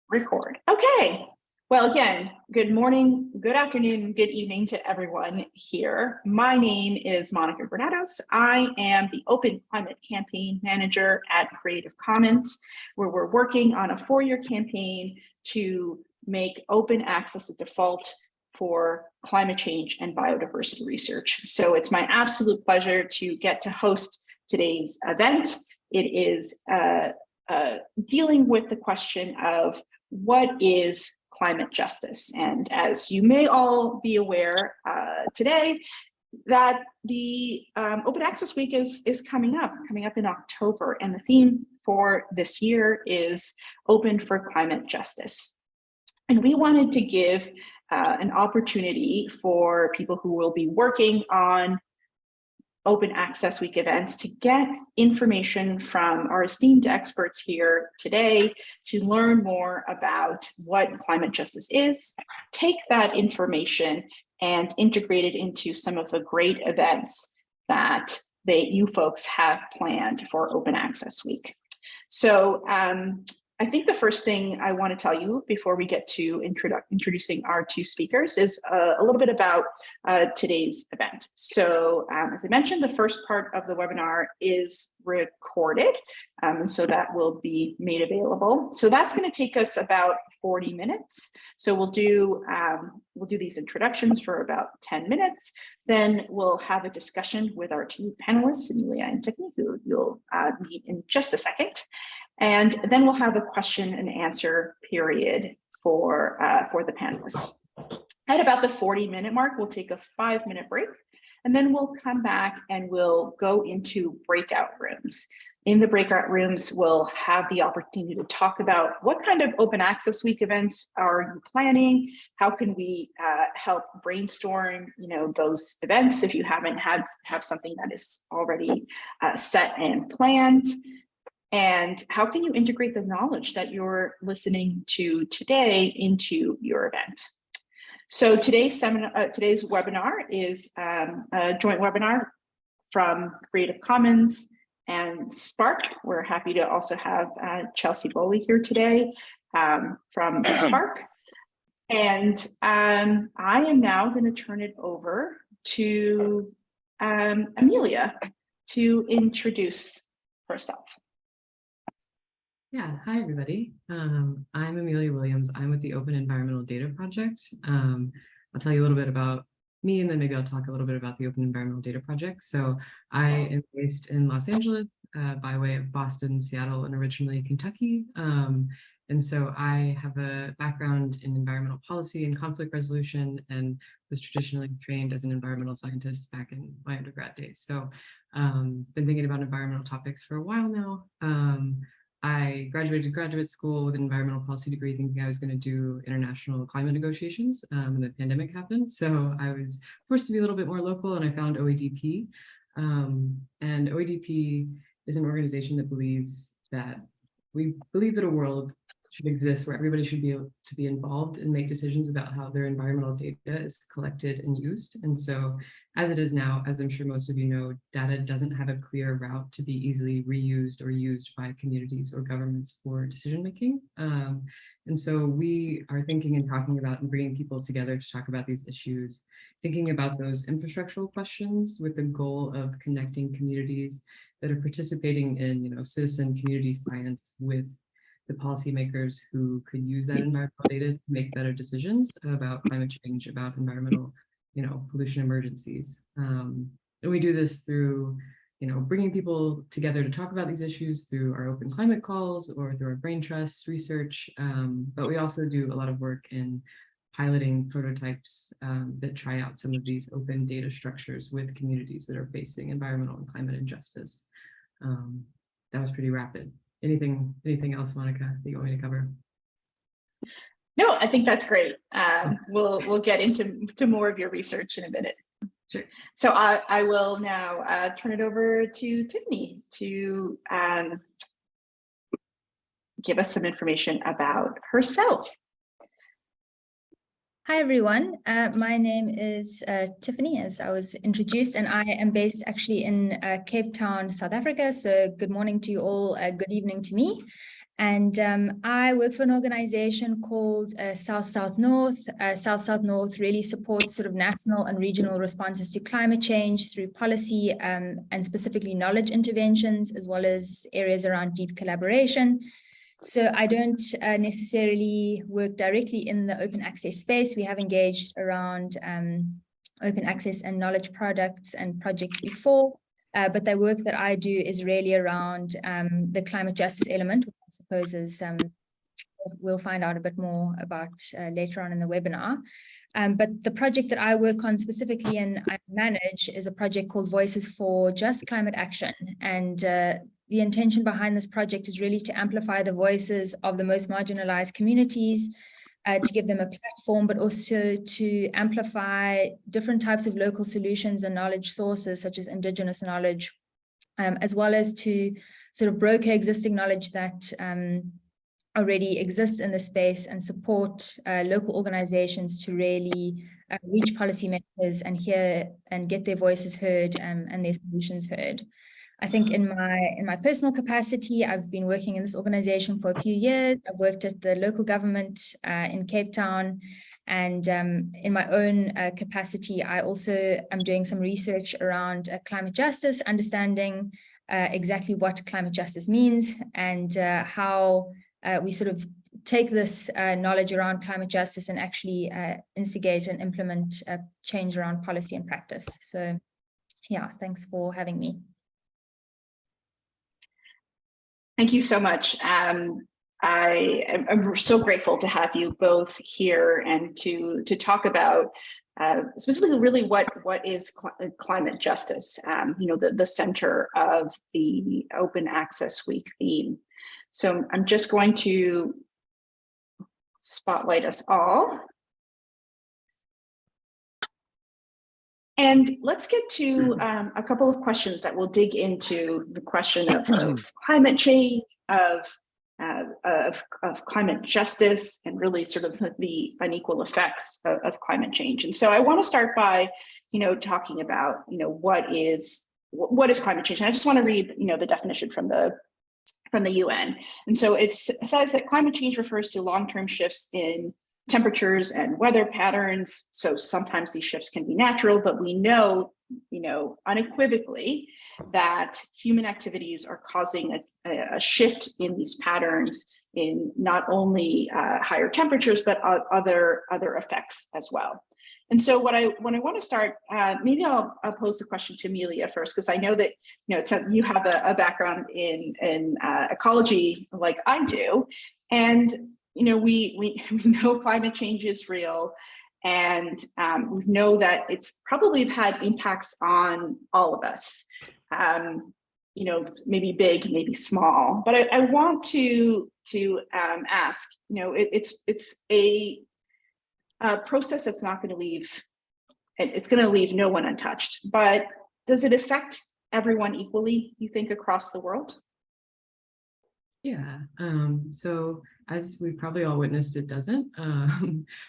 Record. Okay. Well, again, good morning, good afternoon, good evening to everyone here. My name is Monica Granados. I am the Open Climate Campaign Manager at Creative Commons, where we're working on a 4-year campaign to make open access a default for climate change and biodiversity research. So it's my absolute pleasure to get to host today's event. It is dealing with the question of what is climate justice? And as you may all be aware today, that the Open Access Week is coming up in October, and the theme for this year is Open for Climate Justice. And we wanted to give an opportunity for people who will be working on Open Access Week events to get information from our esteemed experts here today to learn more about what climate justice is, take that information and integrate it into some of the great events that you folks have planned for Open Access Week. So I think the first thing I want to tell you before we get to introducing our two speakers is a little bit about today's event. So as I mentioned, the first part of the webinar is recorded, and so that will be made available. So that's going to take us about 40 minutes. So we'll do these introductions for about 10 minutes. Then we'll have a discussion with our two panelists, Amelia and Tiffany, who you'll meet in just a second. And then we'll have a question and answer period for the panelists. At about the 40-minute mark, we'll take a 5-minute break, and then we'll come back and we'll go into breakout rooms. In the breakout rooms, we'll have the opportunity to talk about what kind of Open Access Week events are you planning? How can we help brainstorm, those events if you haven't have something that is already set and planned? And how can you integrate the knowledge that you're listening to today into your event? So today's webinar is a joint webinar from Creative Commons and Spark. We're happy to also have Chelsea Bowley here today from Spark. And I am now going to turn it over to Amelia to introduce herself. Yeah, hi everybody. I'm Amelia Williams. I'm with the Open Environmental Data Project. I'll tell you a little bit about me, and then maybe I'll talk a little bit about the Open Environmental Data Project. So I am based in Los Angeles by way of Boston, Seattle, and originally Kentucky. And so I have a background in environmental policy and conflict resolution, and was traditionally trained as an environmental scientist back in my undergrad days. So been thinking about environmental topics for a while now. I graduated graduate school with an environmental policy degree thinking I was going to do international climate negotiations, and the pandemic happened. So I was forced to be a little bit more local, and I found OEDP. And OEDP is an organization that believes that we believe that a world should exist where everybody should be able to be involved and make decisions about how their environmental data is collected and used. And so as it is now, as I'm sure most of you know, data doesn't have a clear route to be easily reused or used by communities or governments for decision making. And so we are thinking and talking about and bringing people together to talk about these issues, thinking about those infrastructural questions with the goal of connecting communities that are participating in, citizen community science with the policymakers who could use that environmental data to make better decisions about climate change, about environmental, pollution emergencies. And we do this through, bringing people together to talk about these issues through our open climate calls or through our brain trust research. But we also do a lot of work in piloting prototypes that try out some of these open data structures with communities that are facing environmental and climate injustice. That was pretty rapid. Anything else, Monica, that you want me to cover? No, I think that's great. We'll get into more of your research in a minute. Sure. So I will now turn it over to Tiffany to give us some information about herself. Hi, everyone. My name is Tiffany, as I was introduced, and I am based actually in Cape Town, South Africa. So good morning to you all, good evening to me. And I work for an organization called South-South North. South-South North really supports sort of national and regional responses to climate change through policy and specifically knowledge interventions, as well as areas around deep collaboration. So I don't necessarily work directly in the open access space. We have engaged around open access and knowledge products and projects before, but the work that I do is really around the climate justice element, which I suppose is we'll find out a bit more about later on in the webinar. But the project that I work on specifically and I manage is a project called Voices for Just Climate Action. And the intention behind this project is really to amplify the voices of the most marginalized communities, to give them a platform, but also to amplify different types of local solutions and knowledge sources, such as Indigenous knowledge, as well as to sort of broker existing knowledge that already exists in the space and support local organizations to really reach policymakers and hear and get their voices heard and their solutions heard. I think in my personal capacity, I've been working in this organization for a few years. I've worked at the local government in Cape Town, and in my own capacity, I also am doing some research around climate justice, understanding exactly what climate justice means and how we sort of take this knowledge around climate justice and actually instigate and implement change around policy and practice. So yeah, thanks for having me. Thank you so much. I'm so grateful to have you both here and to talk about specifically really what is climate justice, you know, the center of the Open Access Week theme. So I'm just going to spotlight us all. And let's get to a couple of questions that will dig into the question of climate change, of climate justice, and really sort of the unequal effects of climate change. And so I want to start by, you know, talking about, you know, what is climate change. And I just want to read, you know, the definition from the UN. And so it says that climate change refers to long-term shifts in temperatures and weather patterns. So sometimes these shifts can be natural, but we know, you know, unequivocally that human activities are causing a shift in these patterns in not only higher temperatures, but other effects as well. And so when I want to start, maybe I'll pose the question to Amelia first, because I know that, you know, you have a background in ecology like I do, and you know, we know climate change is real, and we know that it's probably had impacts on all of us. You know, maybe big, maybe small. But I want to ask, you know, it's a process that's not going to leave. It's going to leave no one untouched. But does it affect everyone equally, you think, across the world? Yeah, so as we've probably all witnessed, it doesn't.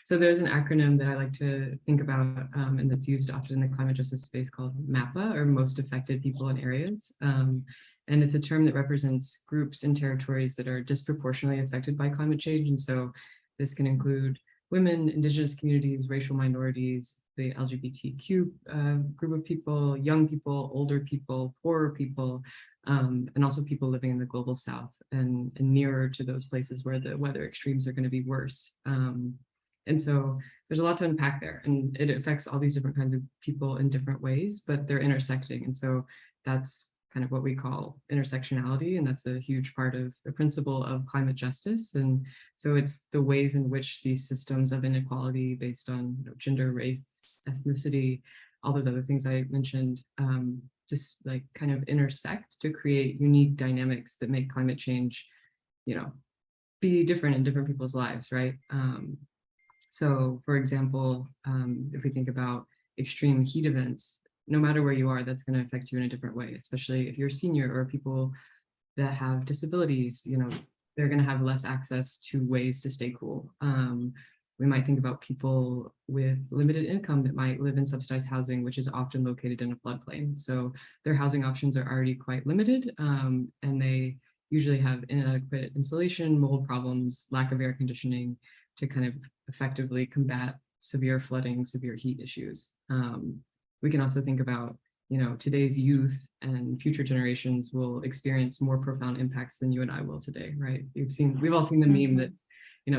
So there's an acronym that I like to think about and that's used often in the climate justice space called MAPA, or Most Affected People and Areas. And it's a term that represents groups and territories that are disproportionately affected by climate change. And so this can include women, Indigenous communities, racial minorities, the LGBTQ group of people, young people, older people, poorer people, and also people living in the global south and nearer to those places where the weather extremes are going to be worse. And so there's a lot to unpack there, and it affects all these different kinds of people in different ways, but they're intersecting. And so that's kind of what we call intersectionality, and that's a huge part of the principle of climate justice. And so it's the ways in which these systems of inequality based on, you know, gender, race, ethnicity, all those other things I mentioned, just like kind of intersect to create unique dynamics that make climate change, you know, be different in different people's lives, right? So for example, if we think about extreme heat events, no matter where you are, that's going to affect you in a different way, especially if you're a senior or people that have disabilities, you know, they're going to have less access to ways to stay cool. We might think about people with limited income that might live in subsidized housing, which is often located in a floodplain. So their housing options are already quite limited, and they usually have inadequate insulation, mold problems, lack of air conditioning to kind of effectively combat severe flooding, severe heat issues. We can also think about, today's youth and future generations will experience more profound impacts than you and I will today, right? We've all seen the meme that,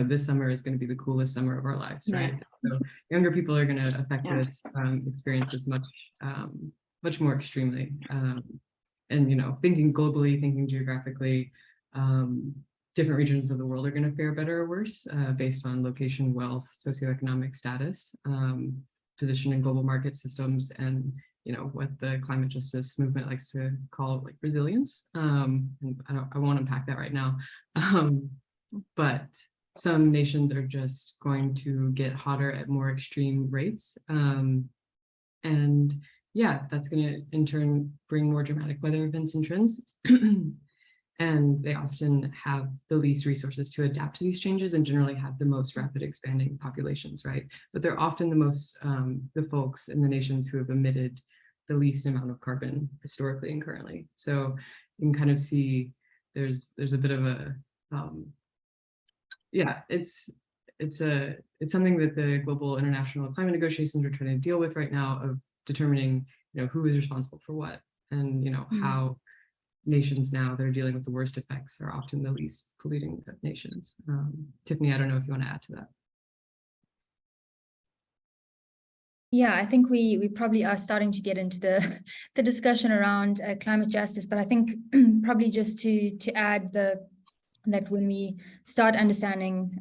this summer is going to be the coolest summer of our lives, right? Yeah. So younger people are going to affect this experiences much more extremely. And, thinking globally, thinking geographically, different regions of the world are going to fare better or worse based on location, wealth, socioeconomic status, position in global market systems, and what the climate justice movement likes to call like resilience. And I won't unpack that right now, but some nations are just going to get hotter at more extreme rates, and yeah, that's going to in turn bring more dramatic weather events and trends. And they often have the least resources to adapt to these changes and generally have the most rapid expanding populations, right? But they're often the folks in the nations who have emitted the least amount of carbon historically and currently. So you can kind of see there's a bit of a, it's something that the global international climate negotiations are trying to deal with right now, of determining, who is responsible for what, and, how nations now that are dealing with the worst effects are often the least polluting nations. Tiffany, I don't know if you want to add to that. Yeah, I think we probably are starting to get into the discussion around climate justice, but I think probably just to add that when we start understanding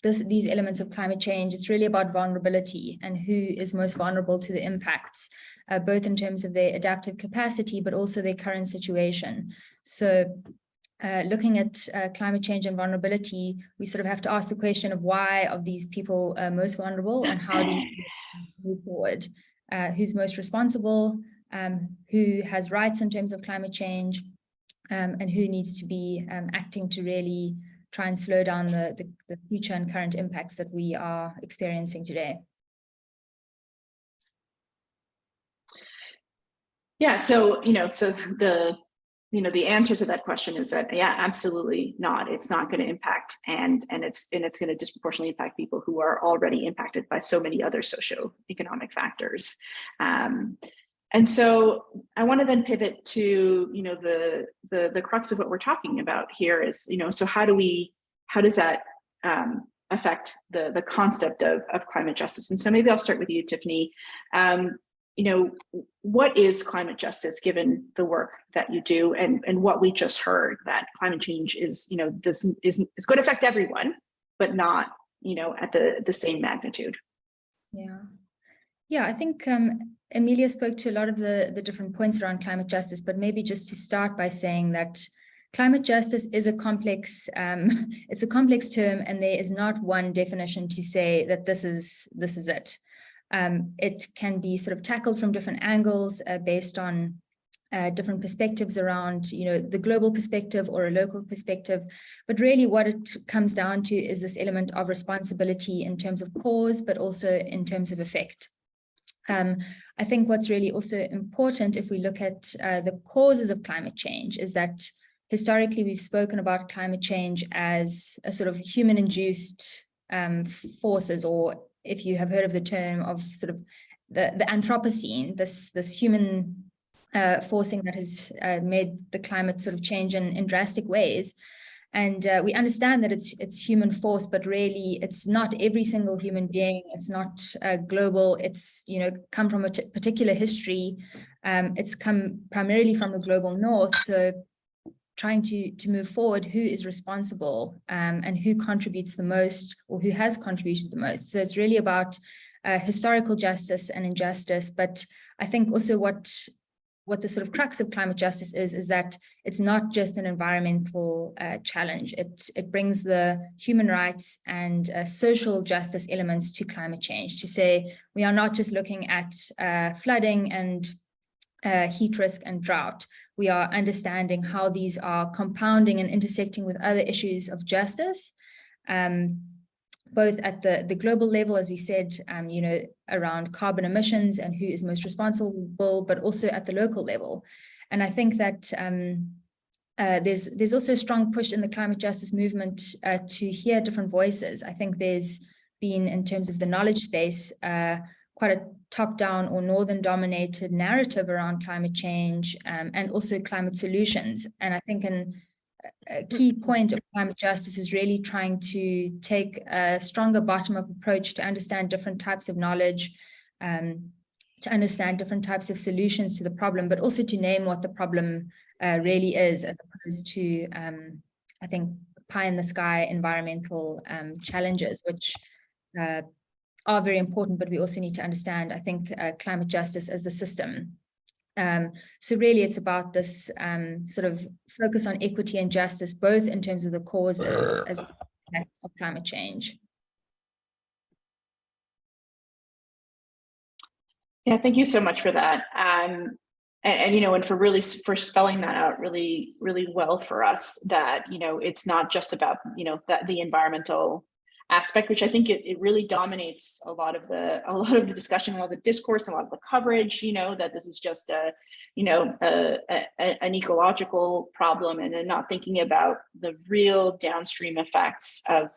these elements of climate change, it's really about vulnerability and who is most vulnerable to the impacts, both in terms of their adaptive capacity, but also their current situation. So looking at climate change and vulnerability, we sort of have to ask the question of why are these people most vulnerable, and how do we move forward? Who's most responsible? Who has rights in terms of climate change? And who needs to be acting to really try and slow down the future and current impacts that we are experiencing today? Yeah, so the answer to that question is that, yeah, absolutely not. It's not going to impact, and it's going to disproportionately impact people who are already impacted by so many other socioeconomic factors. And so I want to then pivot to, the crux of what we're talking about here is, so how does that affect the concept of climate justice? And so maybe I'll start with you, Tiffany. What is climate justice, given the work that you do, and what we just heard, that climate change is going to affect everyone, but not, at the same magnitude? Yeah, I think Amelia spoke to a lot of the different points around climate justice, but maybe just to start by saying that climate justice is a complex, it's a complex term, and there is not one definition to say that this is it. It can be sort of tackled from different angles based on different perspectives around, the global perspective or a local perspective. But really what it comes down to is this element of responsibility in terms of cause, but also in terms of effect. I think what's really also important, if we look at the causes of climate change, is that historically we've spoken about climate change as a sort of human-induced forces, or if you have heard of the term of sort of the Anthropocene, this human forcing that has made the climate sort of change in drastic ways. And we understand that it's human force, but really it's not every single human being. It's not global. It's, come from a particular history. It's come primarily from the global north. So trying to move forward, who is responsible and who contributes the most, or who has contributed the most. So it's really about historical justice and injustice. But I think also what the sort of crux of climate justice is that it's not just an environmental challenge. It brings the human rights and social justice elements to climate change, to say we are not just looking at flooding and heat risk and drought. We are understanding how these are compounding and intersecting with other issues of justice, both at the global level, as we said, around carbon emissions and who is most responsible, but also at the local level. And I think that there's also a strong push in the climate justice movement to hear different voices. I think there's been, in terms of the knowledge space, quite a top-down or northern-dominated narrative around climate change and also climate solutions. And I think a key point of climate justice is really trying to take a stronger bottom-up approach to understand different types of knowledge, to understand different types of solutions to the problem, but also to name what the problem really is, as opposed to, I think, pie-in-the-sky environmental challenges, which are very important, but we also need to understand, I think, climate justice as the system. So really, it's about this sort of focus on equity and justice, both in terms of the causes as well as the effects of climate change. Yeah, thank you so much for that. And for spelling that out really, really well for us, that, it's not just about, that the environmental aspect, which I think it really dominates a lot of the discussion, a lot of the discourse, a lot of the coverage, that this is just an ecological problem, and then not thinking about the real downstream effects of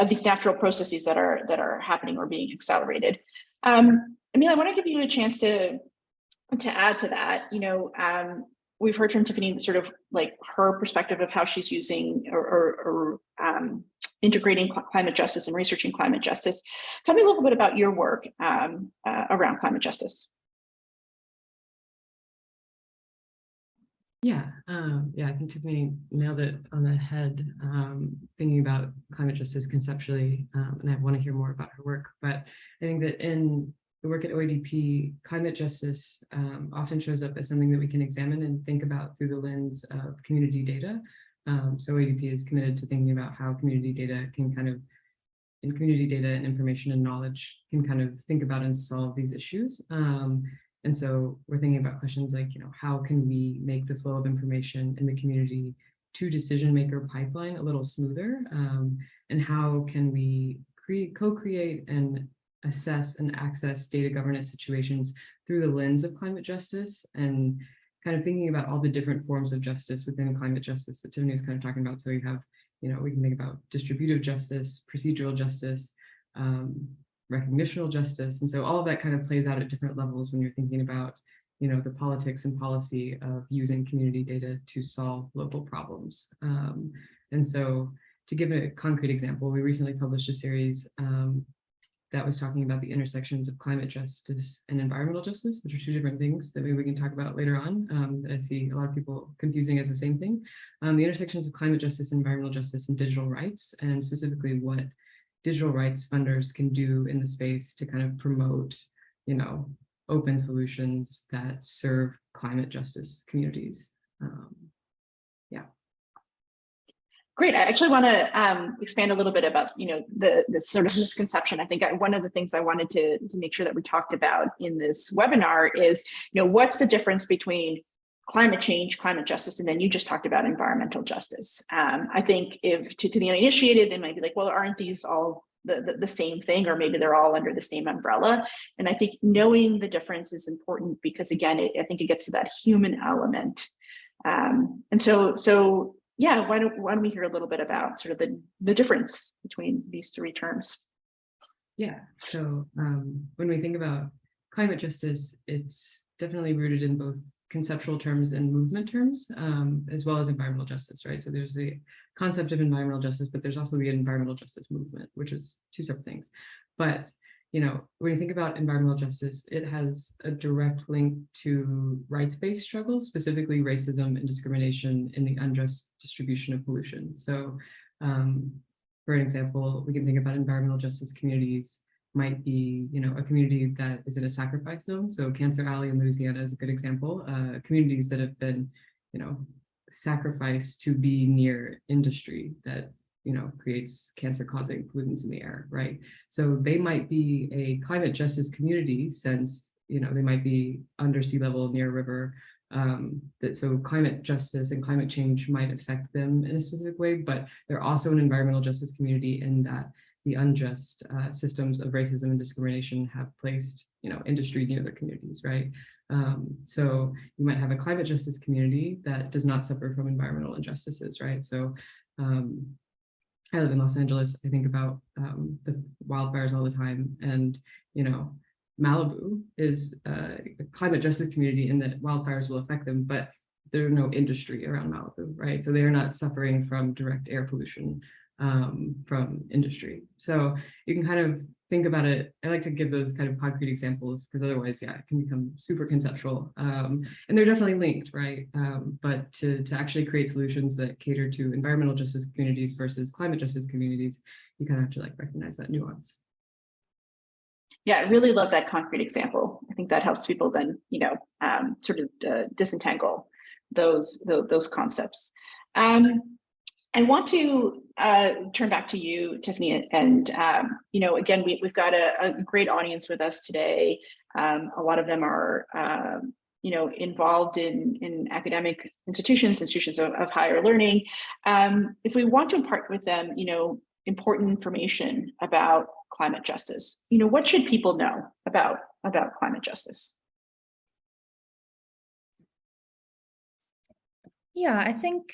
these natural processes that are happening or being accelerated. Emile, I want to give you a chance to add to that. We've heard from Tiffany sort of like her perspective of how she's using or integrating climate justice and researching climate justice. Tell me a little bit about your work around climate justice. Yeah, I think Tiffany nailed it on the head, thinking about climate justice conceptually, and I want to hear more about her work. But I think that in the work at OADP, climate justice often shows up as something that we can examine and think about through the lens of community data. So OADP is committed to thinking about how community data can and information and knowledge can kind of think about and solve these issues. And so we're thinking about questions like, how can we make the flow of information in the community to decision maker pipeline a little smoother? And how can we co-create and assess and access data governance situations through the lens of climate justice, and kind of thinking about all the different forms of justice within climate justice that Tiffany was kind of talking about. So you have, we can think about distributive justice, procedural justice, recognitional justice. And so all of that kind of plays out at different levels when you're thinking about, the politics and policy of using community data to solve local problems. And so to give a concrete example, we recently published a series that was talking about the intersections of climate justice and environmental justice, which are two different things that maybe we can talk about later on, that I see a lot of people confusing as the same thing. The intersections of climate justice, environmental justice, and digital rights, and specifically what digital rights funders can do in the space to kind of promote, open solutions that serve climate justice communities. Great. I actually want to expand a little bit about, the sort of misconception. I think one of the things I wanted to make sure that we talked about in this webinar is, what's the difference between climate change, climate justice, and then you just talked about environmental justice. I think if to the uninitiated, they might be like, well, aren't these all the same thing, or maybe they're all under the same umbrella? And I think knowing the difference is important, because again, I think it gets to that human element. And so yeah, why don't we hear a little bit about sort of the difference between these three terms? Yeah, so when we think about climate justice, it's definitely rooted in both conceptual terms and movement terms, as well as environmental justice, right? So there's the concept of environmental justice, but there's also the environmental justice movement, which is two separate things. But when you think about environmental justice, it has a direct link to rights-based struggles, specifically racism and discrimination in the unjust distribution of pollution. So for an example, we can think about environmental justice communities might be, a community that is in a sacrifice zone. So Cancer Alley in Louisiana is a good example. Communities that have been, sacrificed to be near industry that creates cancer-causing pollutants in the air, right? So they might be a climate justice community since, they might be under sea level near a river, So climate justice and climate change might affect them in a specific way, but they're also an environmental justice community in that the unjust systems of racism and discrimination have placed, industry near their communities, right? So you might have a climate justice community that does not suffer from environmental injustices, right? So I live in Los Angeles. I think about the wildfires all the time, and Malibu is a climate justice community in that wildfires will affect them, but there's no industry around Malibu, right? So they are not suffering from direct air pollution from industry. So you can kind of think about it. I like to give those kind of concrete examples because otherwise, yeah, it can become super conceptual. And they're definitely linked, right? But to actually create solutions that cater to environmental justice communities versus climate justice communities, you kind of have to recognize that nuance. Yeah, I really love that concrete example. I think that helps people then, sort of disentangle those concepts. I want to turn back to you, Tiffany, and again, we've got a great audience with us today. A lot of them are involved in academic institutions of higher learning. If we want to impart with them, important information about climate justice, what should people know about climate justice? Yeah, I think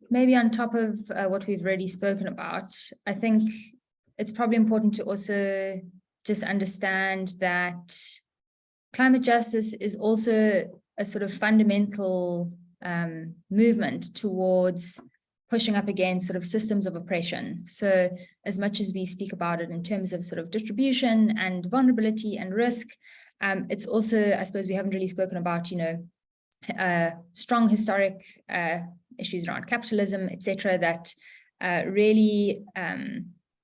maybe on top of what we've already spoken about, I think it's probably important to also just understand that climate justice is also a sort of fundamental movement towards pushing up against sort of systems of oppression. So as much as we speak about it in terms of sort of distribution and vulnerability and risk, it's also, I suppose we haven't really spoken about, strong historic issues around capitalism, etc., that really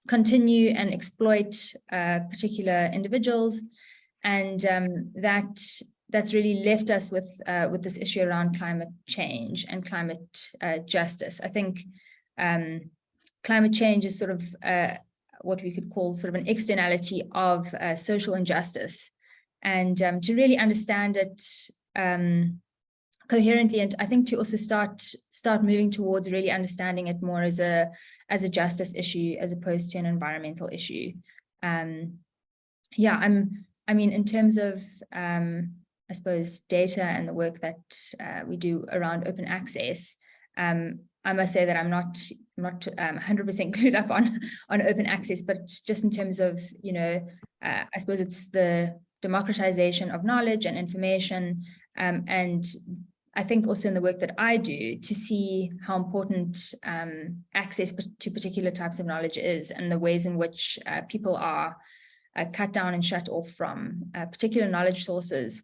continue and exploit particular individuals, and that's really left us with this issue around climate change and climate justice. I think climate change is sort of what we could call sort of an externality of social injustice, and to really understand it coherently, and I think to also start moving towards really understanding it more as a justice issue as opposed to an environmental issue. Yeah, I mean, in terms of I suppose data and the work that we do around open access, I must say that I'm not 100% clued up on open access, but just in terms of I suppose it's the democratization of knowledge and information, and I think also in the work that I do to see how important access to particular types of knowledge is, and the ways in which people are cut down and shut off from particular knowledge sources,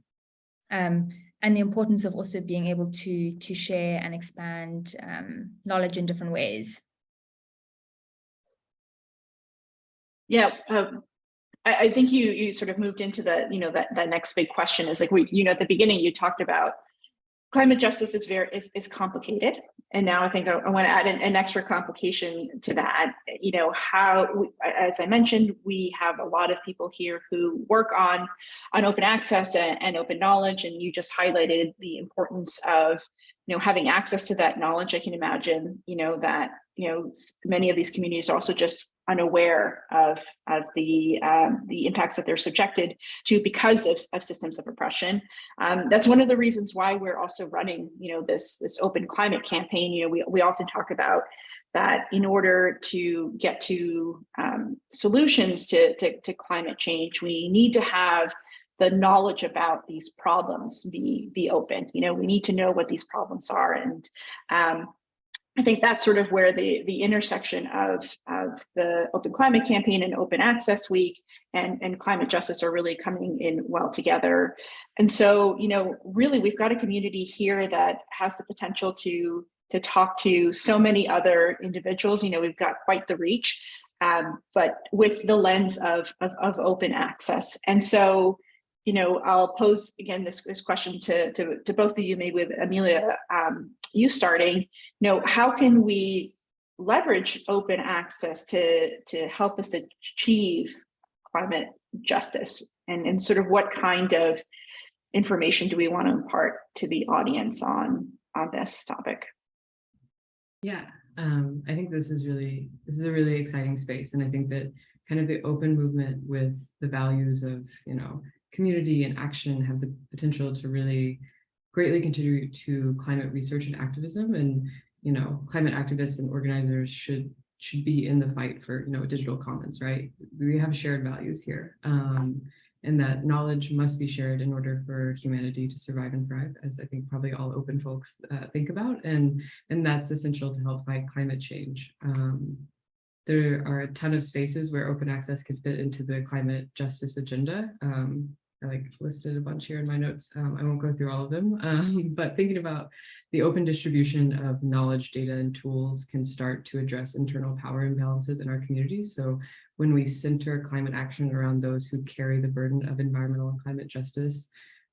and the importance of also being able to share and expand knowledge in different ways. Yeah, I think you sort of moved into the that next big question is like at the beginning you talked about climate justice is complicated, and now I think I want to add an extra complication to that. As I mentioned, we have a lot of people here who work on open access and open knowledge, and you just highlighted the importance of having access to that knowledge. I can imagine that many of these communities are also just unaware of the impacts that they're subjected to because of systems of oppression. That's one of the reasons why we're also running this open climate campaign. We often talk about that in order to get to solutions to climate change, we need to have the knowledge about these problems be open. We need to know what these problems are, and I think that's sort of where the intersection of the Open Climate Campaign and Open Access Week and climate justice are really coming in well together. And so, really we've got a community here that has the potential to talk to so many other individuals. We've got quite the reach, but with the lens of open access. And so, I'll pose again this question to both of you, maybe with Amelia, you starting. How can we leverage open access to help us achieve climate justice, and sort of what kind of information do we want to impart to the audience on this topic? Yeah, I think this is a really exciting space, and I think that kind of the open movement with the values of, you know, community and action have the potential to really greatly contribute to climate research and activism. And, you know, climate activists and organizers should be in the fight for, you know, digital commons, right? We have shared values here, and that knowledge must be shared in order for humanity to survive and thrive, as I think probably all open folks think about, and that's essential to help fight climate change. There are a ton of spaces where open access could fit into the climate justice agenda. I like listed a bunch here in my notes. I won't go through all of them, but thinking about the open distribution of knowledge, data, and tools can start to address internal power imbalances in our communities. So when we center climate action around those who carry the burden of environmental and climate justice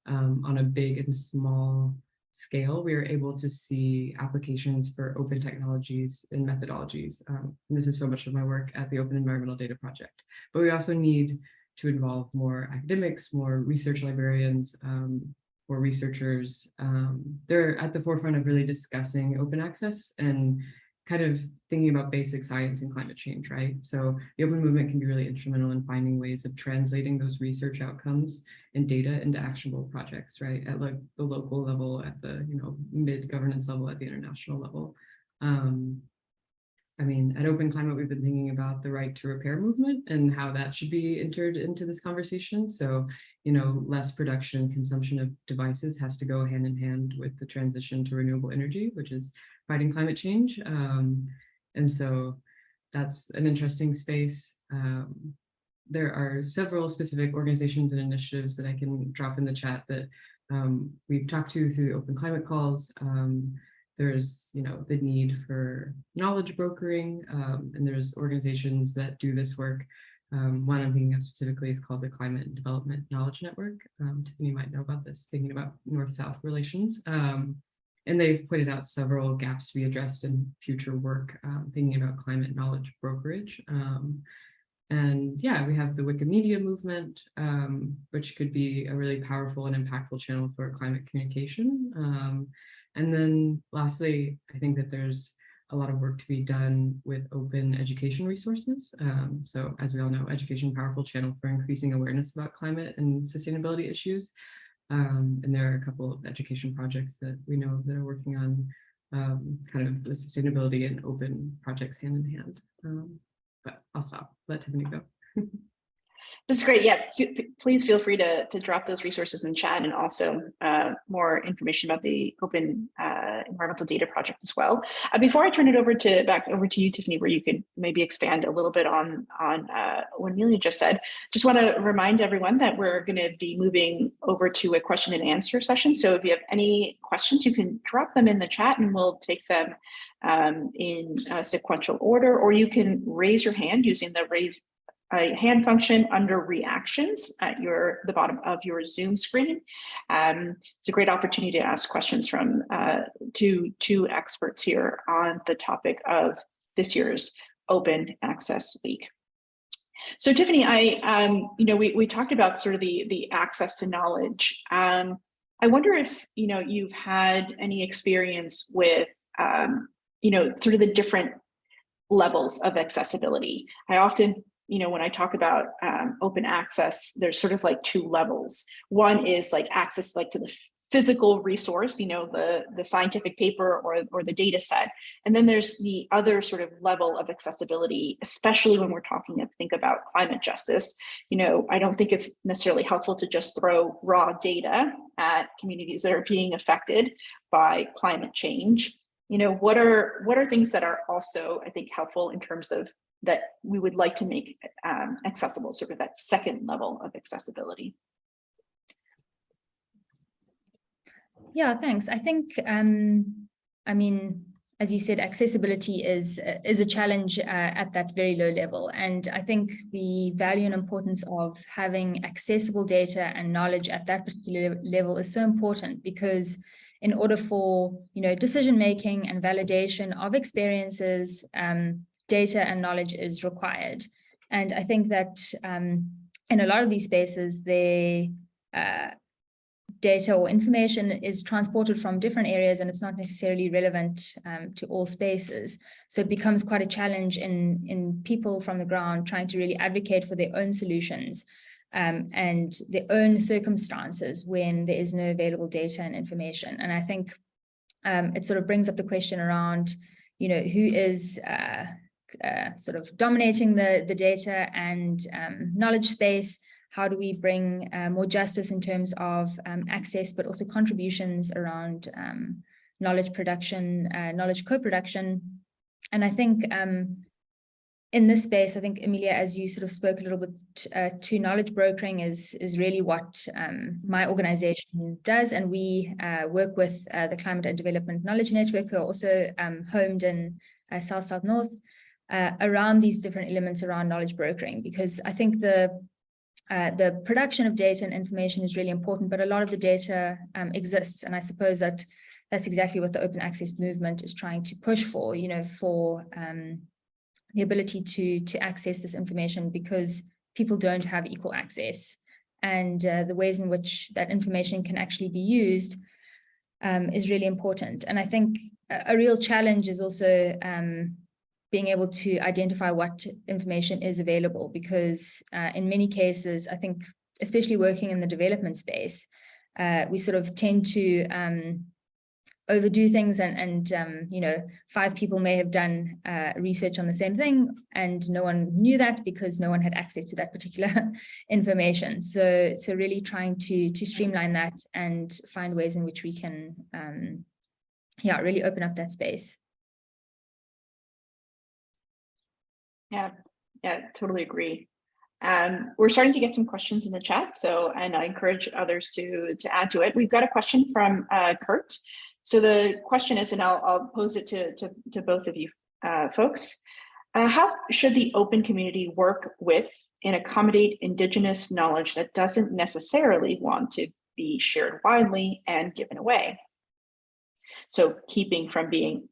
on a big and small scale, we are able to see applications for open technologies and methodologies. And this is so much of my work at the Open Environmental Data Project. But we also need to involve more academics, more research librarians, more researchers. They're at the forefront of really discussing open access and kind of thinking about basic science and climate change, right? So the open movement can be really instrumental in finding ways of translating those research outcomes and data into actionable projects, right? At like the local level, at the, you know, mid-governance level, at the international level. I mean, at Open Climate, we've been thinking about the right to repair movement and how that should be entered into this conversation. So, you know, less production and consumption of devices has to go hand in hand with the transition to renewable energy, which is fighting climate change. And so that's an interesting space. There are several specific organizations and initiatives that I can drop in the chat that we've talked to through the Open Climate calls. There's, you know, the need for knowledge brokering, and there's organizations that do this work. One I'm thinking of specifically is called the Climate and Development Knowledge Network. Tiffany might know about this, thinking about North-South relations. And they've pointed out several gaps to be addressed in future work, thinking about climate knowledge brokerage. And yeah, we have the Wikimedia movement, which could be a really powerful and impactful channel for climate communication. And then lastly, I think that there's a lot of work to be done with open education resources. So as we all know, education, powerful channel for increasing awareness about climate and sustainability issues. And there are a couple of education projects that we know that are working on kind of the sustainability and open projects hand in hand. But I'll stop, let Tiffany go. This is great. Yeah, please feel free to drop those resources in chat, and also more information about the Open Environmental Data Project as well. Before I turn it back over to you, Tiffany, where you could maybe expand a little bit on what Amelia just said. Just want to remind everyone that we're going to be moving over to a question and answer session. So if you have any questions, you can drop them in the chat and we'll take them in sequential order, or you can raise your hand using the raise hand function under reactions at the bottom of your Zoom screen. It's a great opportunity to ask questions from two experts here on the topic of this year's Open Access Week. So Tiffany, we talked about sort of the access to knowledge. I wonder if you've had any experience with sort of the different levels of accessibility. I often when I talk about open access, there's sort of like two levels. One is like access like to the physical resource, the scientific paper or the data set. And then there's the other sort of level of accessibility, especially when we're think about climate justice. I don't think it's necessarily helpful to just throw raw data at communities that are being affected by climate change. What are things that are also, I think, helpful in terms of that we would like to make accessible, sort of that second level of accessibility? Yeah, thanks. I think, I mean, as you said, accessibility is a challenge at that very low level. And I think the value and importance of having accessible data and knowledge at that particular level is so important, because in order for, decision-making and validation of experiences, data and knowledge is required. And I think that in a lot of these spaces, data or information is transported from different areas and it's not necessarily relevant to all spaces. So it becomes quite a challenge in people from the ground trying to really advocate for their own solutions and their own circumstances when there is no available data and information. And I think it sort of brings up the question around, who is sort of dominating the data and knowledge space. How do we bring more justice in terms of access, but also contributions around knowledge production, knowledge co-production? And I think in this space, I think, Amelia, as you sort of spoke a little bit to knowledge brokering is really what my organization does. And we work with the Climate and Development Knowledge Network, who are also homed in South North, around these different elements around knowledge brokering, because I think the production of data and information is really important, but a lot of the data exists. And I suppose that that's exactly what the open access movement is trying to push for, for the ability to access this information, because people don't have equal access. And the ways in which that information can actually be used is really important. And I think a real challenge is also being able to identify what information is available, because in many cases, I think, especially working in the development space, we sort of tend to overdo things and 5 people may have done research on the same thing and no one knew that because no one had access to that particular information. So really trying to streamline that and find ways in which we can really open up that space. Yeah, totally agree. We're starting to get some questions in the chat, and I encourage others to add to it. We've got a question from Kurt. So the question is, and I'll pose it to both of you folks. How should the open community work with and accommodate Indigenous knowledge that doesn't necessarily want to be shared widely and given away? So keeping from being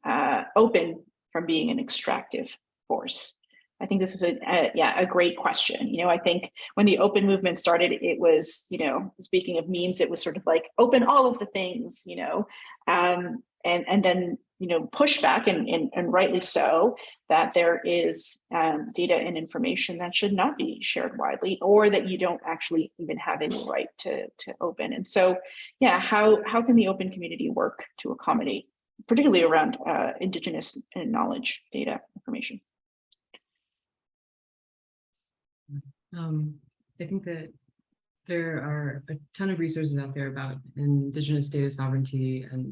open from being an extractive force. I think this is a great question. I think when the open movement started, it was, speaking of memes, it was sort of like open all of the things, and then, pushback and rightly so, that there is data and information that should not be shared widely, or that you don't actually even have any right to open. And so, how can the open community work to accommodate, particularly around Indigenous knowledge, data, information? I think that there are a ton of resources out there about Indigenous data sovereignty, and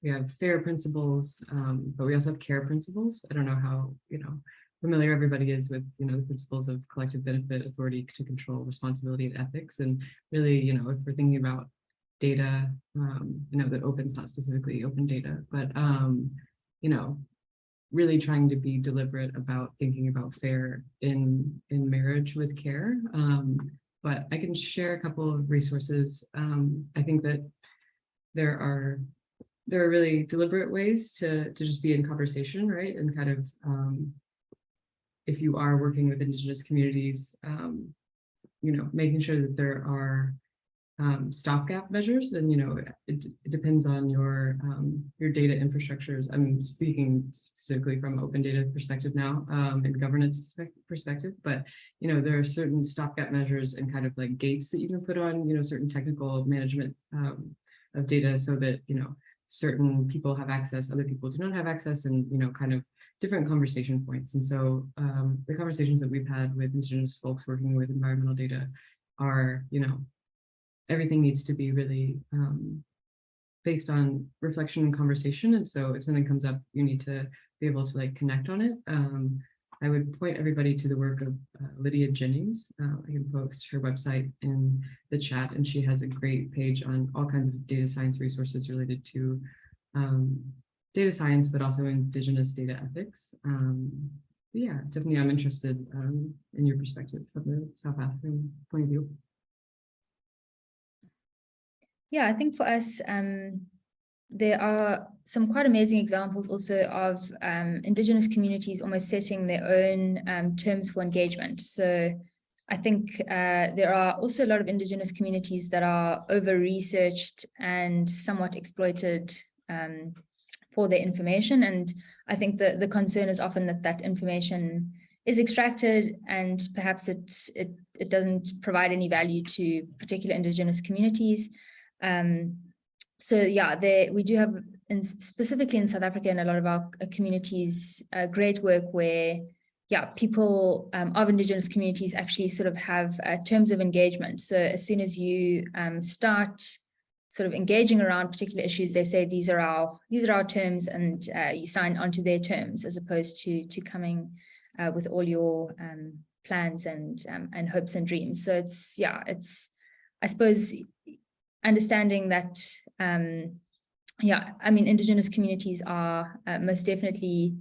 we have FAIR principles, but we also have CARE principles. I don't know how familiar everybody is with the principles of collective benefit, authority to control, responsibility, and ethics. And really, if we're thinking about data, that open's not specifically open data, but really trying to be deliberate about thinking about FAIR in marriage with care. But I can share a couple of resources. I think that there are really deliberate ways to just be in conversation, right? And kind of, if you are working with Indigenous communities, making sure that there are stopgap measures, and it depends on your data infrastructures. I'm speaking specifically from open data perspective now, and governance perspective, but there are certain stopgap measures and kind of like gates that you can put on certain technical management of data, so that certain people have access, other people do not have access, and kind of different conversation points. And so the conversations that we've had with Indigenous folks working with environmental data are everything needs to be really based on reflection and conversation. And so if something comes up, you need to be able to connect on it. I would point everybody to the work of Lydia Jennings. I can post her website in the chat, and she has a great page on all kinds of data science resources related to data science, but also Indigenous data ethics. Yeah, Tiffany, I'm interested in your perspective from the South African point of view. Yeah, I think for us, there are some quite amazing examples also of Indigenous communities almost setting their own terms for engagement. So I think there are also a lot of Indigenous communities that are over-researched and somewhat exploited for their information. And I think the concern is often that information is extracted and perhaps it doesn't provide any value to particular Indigenous communities. So yeah, we do have, specifically in South Africa, in a lot of our communities, great work where, yeah, people of Indigenous communities actually sort of have terms of engagement. So as soon as you start sort of engaging around particular issues, they say these are our terms, and you sign onto their terms, as opposed to coming with all your plans and hopes and dreams. So it's I suppose understanding that Indigenous communities are most definitely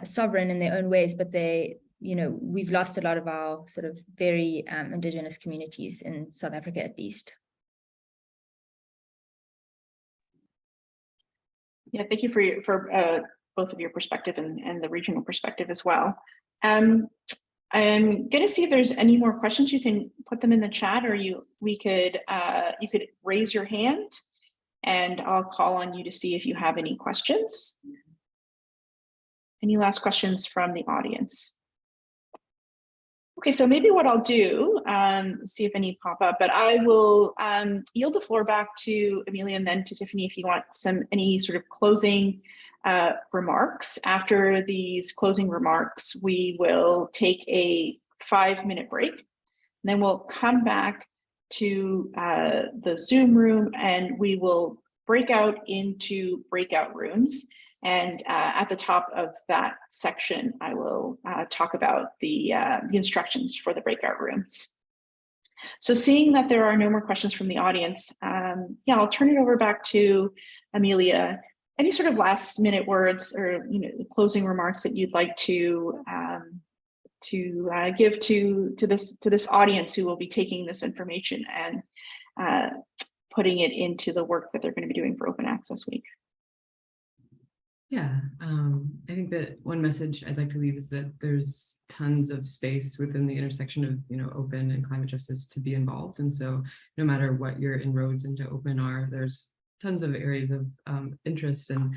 sovereign in their own ways, but we've lost a lot of our sort of very Indigenous communities in South Africa, at least. Yeah, thank you for both of your perspective and the regional perspective as well. I'm going to see if there's any more questions. You can put them in the chat, or you could raise your hand, and I'll call on you to see if you have any questions. Any last questions from the audience? Okay, so maybe what I'll do, see if any pop up, but I will yield the floor back to Amelia and then to Tiffany if you want any sort of closing remarks. After these closing remarks, we will take a 5-minute break, and then we'll come back to the Zoom room, and we will break out into breakout rooms. And at the top of that section, I will talk about the instructions for the breakout rooms. So seeing that there are no more questions from the audience, I'll turn it over back to Amelia. Any sort of last minute words or closing remarks that you'd like to give to this audience who will be taking this information and putting it into the work that they're going to be doing for Open Access Week? Yeah, I think that one message I'd like to leave is that there's tons of space within the intersection of open and climate justice to be involved. And so no matter what your inroads into open are, there's tons of areas of interest, and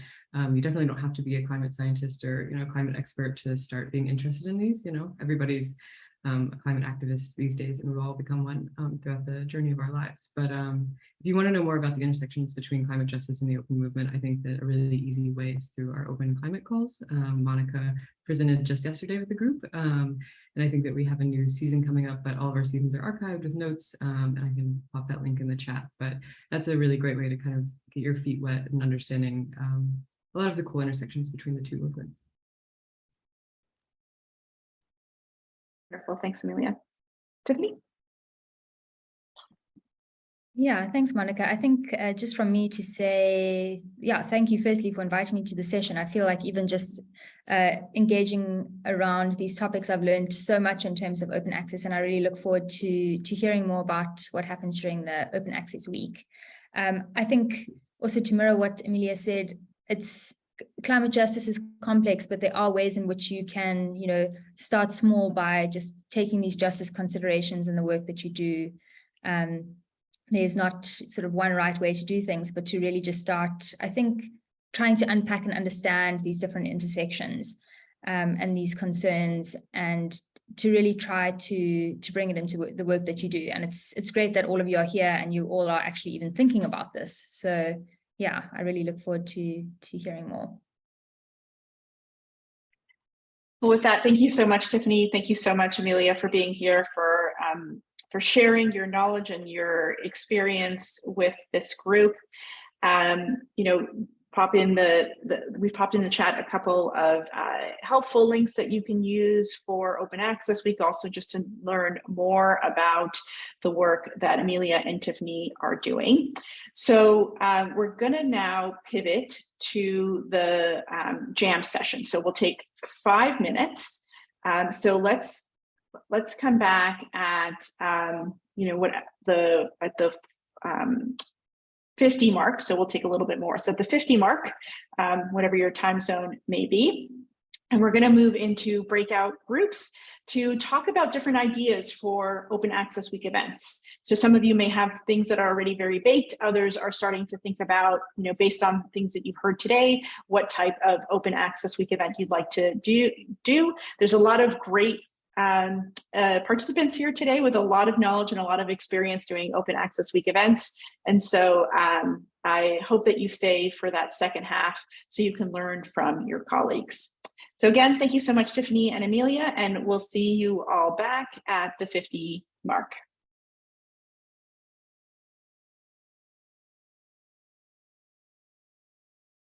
you definitely don't have to be a climate scientist or climate expert to start being interested in these. Everybody's a climate activist these days, and we've all become one throughout the journey of our lives. But if you want to know more about the intersections between climate justice and the open movement, I think that a really easy way is through our open climate calls. Monica presented just yesterday with the group, and I think that we have a new season coming up, but all of our seasons are archived with notes, and I can pop that link in the chat. But that's a really great way to kind of get your feet wet and understanding a lot of the cool intersections between the two movements. Wonderful, thanks, Amelia. Tiffany? Yeah, thanks, Monica. I think just from me to say, thank you firstly for inviting me to the session. I feel like even just engaging around these topics, I've learned so much in terms of open access, and I really look forward to hearing more about what happens during the Open Access Week. I think also to mirror what Amelia said, climate justice is complex, but there are ways in which you can, start small by just taking these justice considerations in the work that you do. There's not sort of one right way to do things, but to really just start, I think, trying to unpack and understand these different intersections and these concerns, and to really try to bring it into the work that you do. And it's great that all of you are here and you all are actually even thinking about this. So yeah, I really look forward to hearing more. Well, with that, thank you so much, Tiffany. Thank you so much, Amelia, for being here, for sharing your knowledge and your experience with this group. We've popped in the chat a couple of helpful links that you can use for Open Access Week, also just to learn more about the work that Amelia and Tiffany are doing. So we're gonna now pivot to the jam session. So we'll take 5 minutes. So let's come back at the 50 mark. So we'll take a little bit more. So at the 50 mark, whatever your time zone may be, And we're going to move into breakout groups to talk about different ideas for Open Access Week events. So some of you may have things that are already very baked. Others are starting to think about, based on things that you've heard today, what type of Open Access Week event you'd like to do. There's a lot of great participants here today with a lot of knowledge and a lot of experience doing Open Access Week events. And so I hope that you stay for that second half so you can learn from your colleagues. So again, thank you so much, Tiffany and Amelia, and we'll see you all back at the 50 mark.